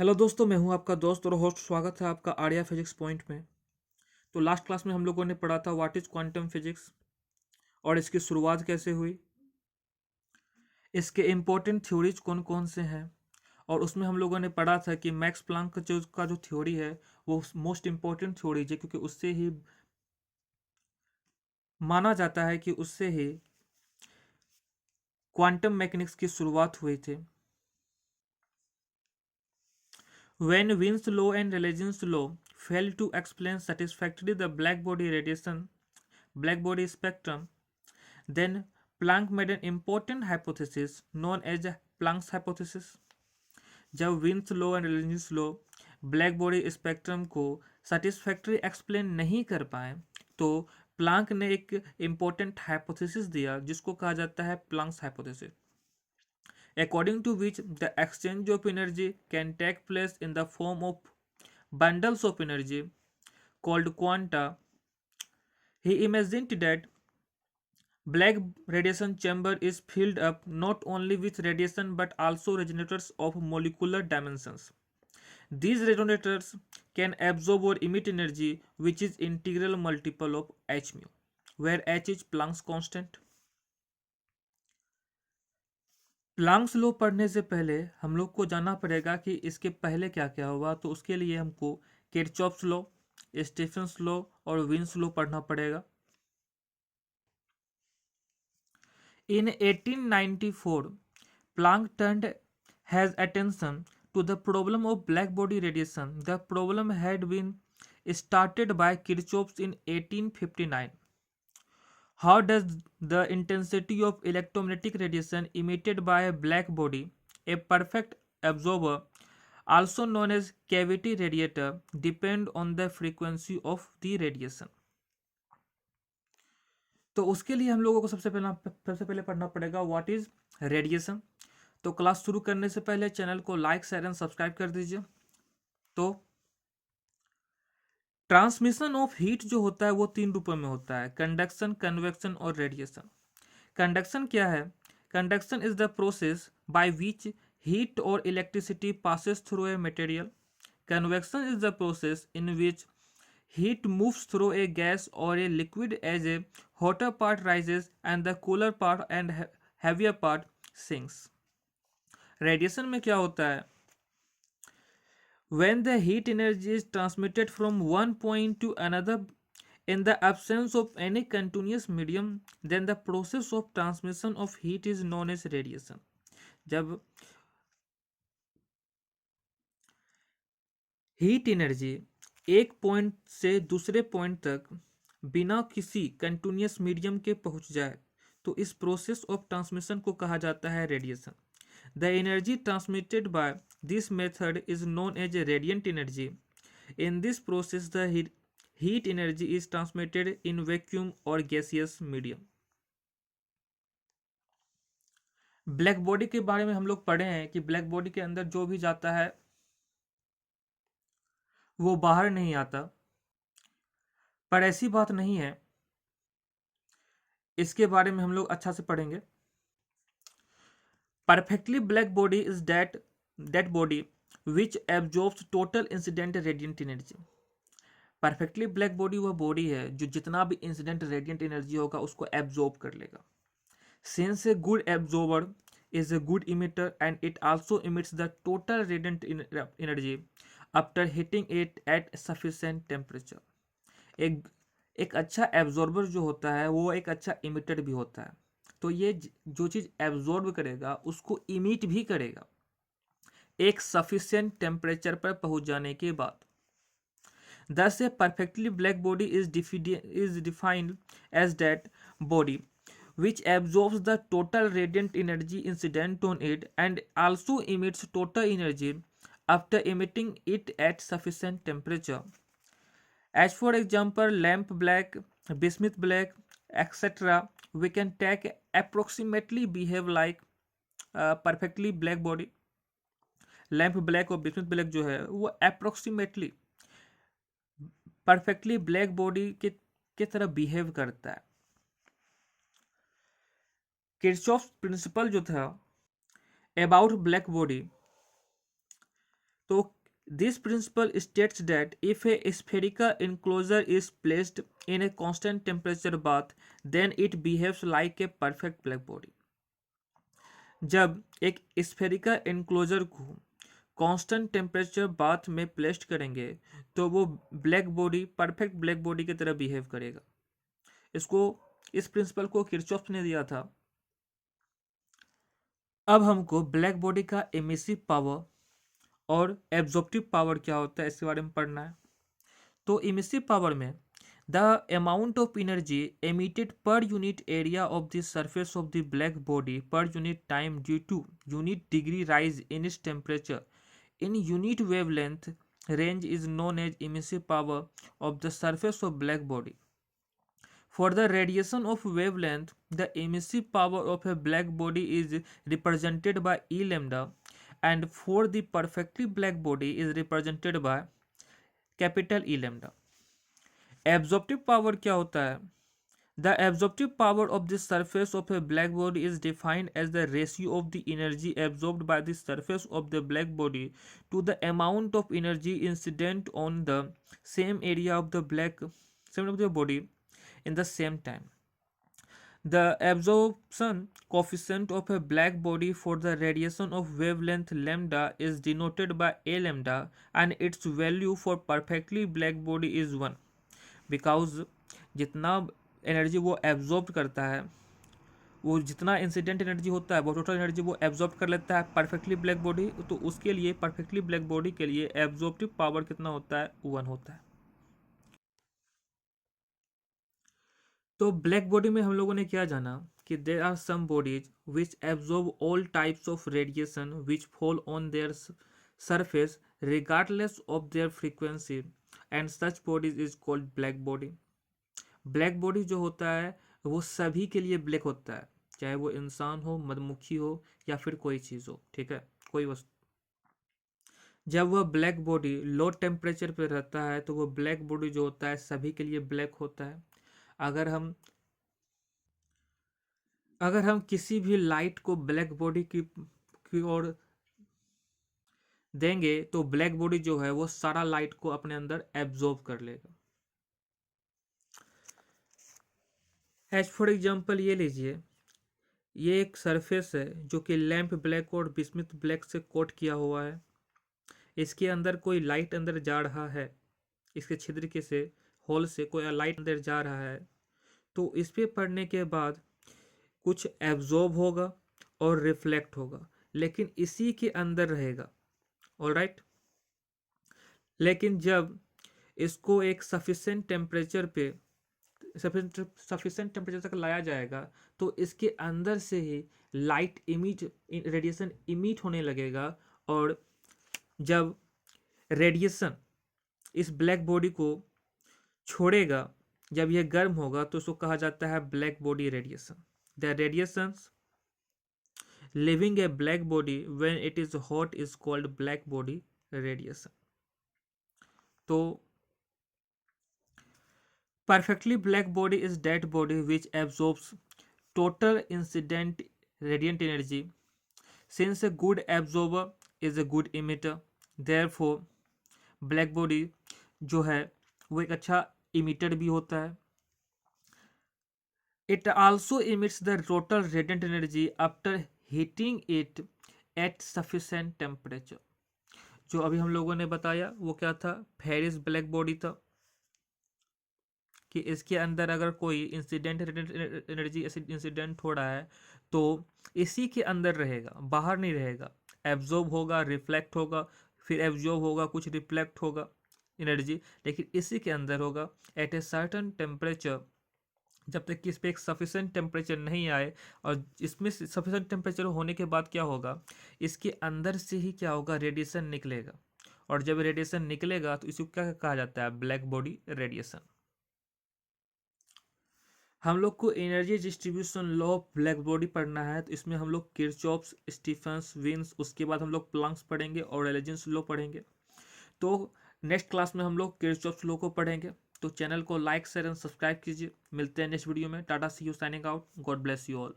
Hello दोस्तों, मैं हूं आपका दोस्त और होस्ट। स्वागत है आपका आर्या फिजिक्स पॉइंट में। तो लास्ट क्लास में हम लोगों ने पढ़ा था व्हाट इज क्वांटम फिजिक्स और इसकी शुरुआत कैसे हुई, इसके इम्पोर्टेंट थ्योरीज कौन कौन से हैं। और उसमें हम लोगों ने पढ़ा था कि मैक्स प्लांक का जो थ्योरी है वो मोस्ट इम्पोर्टेंट थ्योरी है, क्योंकि उससे ही माना जाता है कि उससे ही क्वांटम मैकेनिक्स की शुरुआत हुई थी। When Wien's law and Rayleigh's law failed to explain satisfactorily the black body spectrum, then Planck made an important hypothesis known as Planck's hypothesis. जब Wien's law and Rayleigh's law black body spectrum को satisfactory explain नहीं कर पाए, तो Planck ने एक important hypothesis दिया जिसको कहा जाता है Planck's hypothesis, according to which the exchange of energy can take place in the form of bundles of energy called quanta. He imagined that black radiation chamber is filled up not only with radiation but also resonators of molecular dimensions. These resonators can absorb or emit energy which is integral multiple of h mu, where h is Planck's constant. Planck's law पढ़ने से पहले हम लोग को जानना पड़ेगा कि इसके पहले क्या क्या हुआ। तो उसके लिए हमको किरचॉफ्स लॉ, स्टीफेंस लॉ और विन्स लॉ पढ़ना पड़ेगा। In 1894, Planck turned his attention to the problem of black body radiation. The problem had been started by Kirchhoff in 1859. How does the intensity of electromagnetic radiation emitted by a black body, a perfect absorber, also known as cavity radiator, depend on the frequency of the radiation? तो उसके लिए हम लोगों को सबसे पहले पढ़ना पड़ेगा व्हाट इज रेडिएशन। तो क्लास शुरू करने से पहले चैनल को लाइक, शेयर एंड सब्सक्राइब कर दीजिए। तो ट्रांसमिशन ऑफ हीट जो होता है वो तीन रूपों में होता है: कंडक्शन, कन्वेक्शन और रेडिएशन। कंडक्शन क्या है? Conduction is the process by which heat और electricity passes through a material. Convection is the process in which heat moves through a gas or a liquid as a hotter part rises and the cooler part and heavier part sinks. Radiation में क्या होता है? When the heat energy is transmitted from one point to another in the absence of any continuous medium, then the process of transmission of heat is known as radiation. जब heat energy एक point से दूसरे point तक बिना किसी continuous medium के पहुंच जाए तो इस प्रोसेस ऑफ ट्रांसमिशन को कहा जाता है radiation. The energy transmitted by this method is known as a radiant energy. In this process the heat energy is transmitted in vacuum और गैसियस मीडियम। ब्लैक बॉडी के बारे में हम लोग पढ़े हैं कि ब्लैक बॉडी के अंदर जो भी जाता है वो बाहर नहीं आता, पर ऐसी बात नहीं है। इसके बारे में हम लोग अच्छा से पढ़ेंगे। Perfectly black body is that body which absorbs total incident radiant energy. Perfectly black body वह बॉडी है जो जितना भी इंसिडेंट रेडिएंट एनर्जी होगा उसको एब्जॉर्ब कर लेगा। Since a good absorber is a good emitter and it also emits the total radiant energy after hitting it at sufficient temperature. एक एक अच्छा एब्जॉर्बर जो होता है वो एक अच्छा इमिटर भी होता है। तो ये जो चीज़ एब्जॉर्ब करेगा उसको इमिट भी करेगा एक सफिशिएंट टेम्परेचर पर पहुंच जाने के बाद। Thus, a perfectly black body is defined as that body which absorbs the total radiant energy incident on it and also emits total energy after emitting it at sufficient temperature. As for example, lamp black, bismuth black, etc., we can take approximately behave like perfectly black body. Lamp black और bismuth black जो है वो approximately perfectly black body के तरह behave करता है। Kirchhoff principal जो था अबाउट ब्लैक बॉडी, तो this principle states that if a spherical enclosure is placed in a constant temperature bath, then it behaves like a perfect black body. जब एक spherical enclosure को constant temperature bath में placed करेंगे तो वो black body perfect black body की तरह behave करेगा। इस प्रिंसिपल को किरचॉफ ने दिया था। अब हमको ब्लैक बॉडी का एमिसिव पावर और एब्जॉर्प्टिव पावर क्या होता है इसके बारे में पढ़ना है। तो एमिसिव पावर में the amount of energy emitted per unit area of the surface of the black body per unit time due to unit degree rise in its temperature in unit wavelength range is known as emissive power of the surface of black body. For the radiation of wavelength, the emissive power of a black body is represented by E lambda, and for the perfectly black body is represented by capital E lambda. Absorptive power क्या होता है? The absorptive power of the surface of a black body is defined as the ratio of the energy absorbed by the surface of the black body to the amount of energy incident on the same area of the body in the same time. The absorption coefficient of a black body for the radiation of wavelength lambda is denoted by A lambda and its value for perfectly black body is 1 because जितना energy वो absorb करता है, वो जितना incident energy होता है वो total energy वो एब्जॉर्ब कर लेता है परफेक्टली ब्लैक बॉडी। तो उसके लिए परफेक्टली ब्लैक बॉडी के लिए एब्जॉर्प्टिव पावर कितना होता है? 1 होता है। तो ब्लैक बॉडी में हम लोगों ने क्या जाना कि there are some bodies which absorb all types of radiation which fall on their surface regardless of their frequency and such bodies is called black body. Black body जो होता है वो सभी के लिए ब्लैक होता है, चाहे वो इंसान हो, मधुमक्खी हो या फिर कोई चीज़ हो, ठीक है, कोई वस्तु। जब वह ब्लैक बॉडी लो टेम्परेचर पे रहता है तो वो ब्लैक बॉडी जो होता है सभी के लिए ब्लैक होता है। अगर हम किसी भी लाइट को ब्लैक बॉडी की ओर देंगे तो ब्लैक बॉडी जो है वो सारा लाइट को अपने अंदर एब्जॉर्ब कर लेगा। एज फॉर एग्जांपल ये लीजिए, ये एक सरफेस है जो कि लैंप ब्लैक और बिस्मिथ ब्लैक से कोट किया हुआ है। इसके अंदर कोई लाइट अंदर जा रहा है, इसके छिद्र के से होल से कोई लाइट अंदर जा रहा है, तो इस पे पड़ने के बाद कुछ एब्जॉर्ब होगा और रिफ्लेक्ट होगा, लेकिन इसी के अंदर रहेगा। ऑलराइट, लेकिन जब इसको एक सफिशिएंट टेम्परेचर तक लाया जाएगा तो इसके अंदर से ही लाइट रेडिएशन इमिट होने लगेगा, और जब रेडिएशन इस ब्लैक बॉडी को छोड़ेगा, जब यह गर्म होगा तो उसको कहा जाता है black body radiation. The radiations leaving a black body when it is hot is called black body radiation. तो perfectly black body is that body which absorbs total incident radiant energy. Since a good absorber is a good emitter, therefore black body जो है वो एक अच्छा emitter भी होता है। It also emits the total radiant energy after heating it at sufficient temperature. जो अभी हम लोगों ने बताया वो क्या था? फेरिस ब्लैक बॉडी था कि इसके अंदर अगर कोई इंसिडेंट एनर्जी इंसिडेंट हो रहा है तो इसी के अंदर रहेगा, बाहर नहीं रहेगा। एब्जॉर्ब होगा, रिफ्लेक्ट होगा, फिर एब्जॉर्ब होगा, कुछ रिफ्लेक्ट होगा एनर्जी, लेकिन इसी के अंदर होगा एट ए सर्टन टेम्परेचर। जब तक कि इस पर एक सफिशेंट टेम्परेचर नहीं आए, और इसमें सफिशेंट टेम्परेचर होने के बाद क्या होगा, इसके अंदर से ही क्या होगा, रेडिएशन निकलेगा, और जब रेडिएशन निकलेगा तो इसको क्या कहा जाता है? Black body radiation. हम लोग को energy distribution law of black body पढ़ना है, तो इसमें हम लोग किरचॉफ्स, स्टीफेंस, विन्स, उसके बाद हम लोग प्लैंक्स पढ़ेंगे और रेलेजेंस लॉ पढ़ेंगे। तो नेक्स्ट क्लास में हम लोग किरचॉफ्स लॉ को पढ़ेंगे। तो चैनल को लाइक, शेयर एंड सब्सक्राइब कीजिए। मिलते हैं नेक्स्ट वीडियो में। Tata, see you, signing out. God bless you all.